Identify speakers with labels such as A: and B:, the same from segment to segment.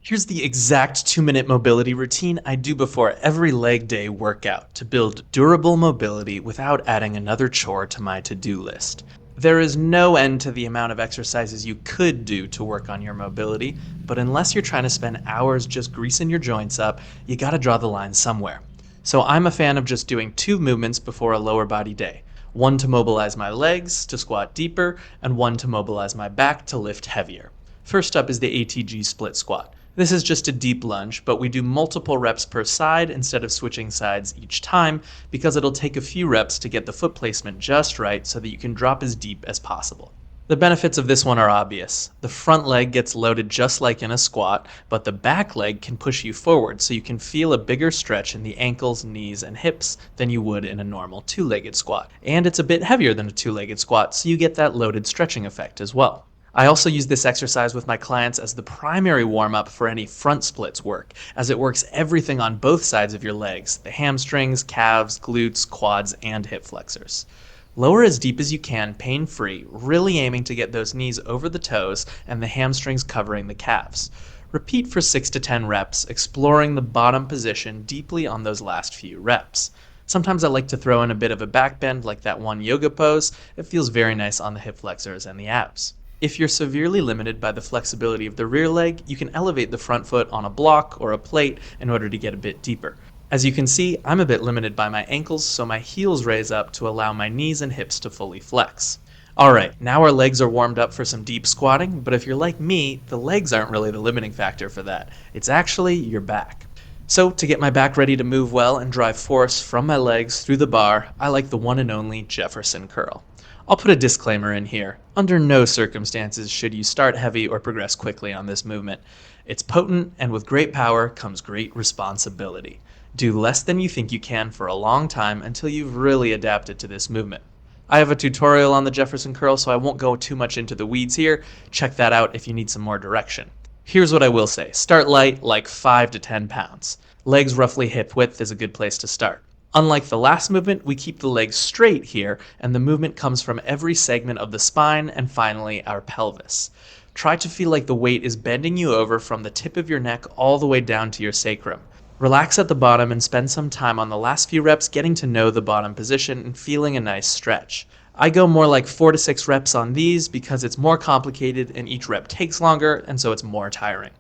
A: Here's the exact 2-minute mobility routine I do before every leg day workout to build durable mobility without adding another chore to my to-do list. There is no end to the amount of exercises you could do to work on your mobility, but unless you're trying to spend hours just greasing your joints up, you gotta draw the line somewhere. So I'm a fan of just doing 2 movements before a lower body day. One to mobilize my legs to squat deeper, and one to mobilize my back to lift heavier. First up is the ATG split squat. This is just a deep lunge, but we do multiple reps per side instead of switching sides each time because it'll take a few reps to get the foot placement just right so that you can drop as deep as possible. The benefits of this one are obvious. The front leg gets loaded just like in a squat, but the back leg can push you forward so you can feel a bigger stretch in the ankles, knees, and hips than you would in a normal two-legged squat. And it's a bit heavier than a two-legged squat, so you get that loaded stretching effect as well. I also use this exercise with my clients as the primary warm-up for any front splits work, as it works everything on both sides of your legs, the hamstrings, calves, glutes, quads, and hip flexors. Lower as deep as you can, pain-free, really aiming to get those knees over the toes and the hamstrings covering the calves. Repeat for 6 to 10 reps, exploring the bottom position deeply on those last few reps. Sometimes I like to throw in a bit of a back bend like that one yoga pose. It feels very nice on the hip flexors and the abs. If you're severely limited by the flexibility of the rear leg, you can elevate the front foot on a block or a plate in order to get a bit deeper. As you can see, I'm a bit limited by my ankles, so my heels raise up to allow my knees and hips to fully flex. Alright, now our legs are warmed up for some deep squatting, but if you're like me, the legs aren't really the limiting factor for that. It's actually your back. So, to get my back ready to move well and drive force from my legs through the bar, I like the one and only Jefferson curl. I'll put a disclaimer in here. Under no circumstances should you start heavy or progress quickly on this movement. It's potent, and with great power comes great responsibility. Do less than you think you can for a long time until you've really adapted to this movement. I have a tutorial on the Jefferson curl, so I won't go too much into the weeds here. Check that out if you need some more direction. Here's what I will say. Start light, like 5 to 10 pounds. Legs roughly hip width is a good place to start. Unlike the last movement, we keep the legs straight here, and the movement comes from every segment of the spine and finally our pelvis. Try to feel like the weight is bending you over from the tip of your neck all the way down to your sacrum. Relax at the bottom and spend some time on the last few reps getting to know the bottom position and feeling a nice stretch. I go more like 4 to 6 reps on these because it's more complicated and each rep takes longer, and so it's more tiring.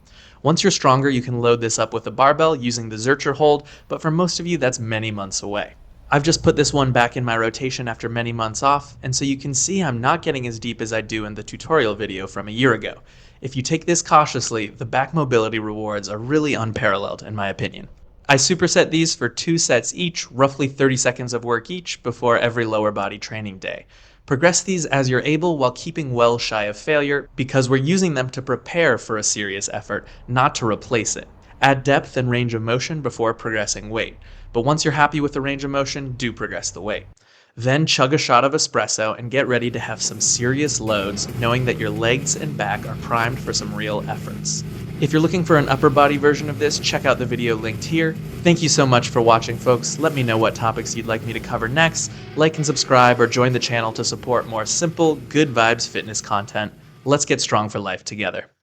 A: Once you're stronger, you can load this up with a barbell using the Zercher hold, but for most of you, that's many months away. I've just put this one back in my rotation after many months off, and so you can see I'm not getting as deep as I do in the tutorial video from a year ago. If you take this cautiously, the back mobility rewards are really unparalleled in my opinion. I superset these for 2 sets each, roughly 30 seconds of work each, before every lower body training day. Progress these as you're able while keeping well shy of failure because we're using them to prepare for a serious effort, not to replace it. Add depth and range of motion before progressing weight, but once you're happy with the range of motion, do progress the weight. Then chug a shot of espresso and get ready to have some serious loads, knowing that your legs and back are primed for some real efforts. If you're looking for an upper body version of this, check out the video linked here. Thank you so much for watching, folks. Let me know what topics you'd like me to cover next. Like and subscribe or join the channel to support more simple, good vibes fitness content. Let's get strong for life together.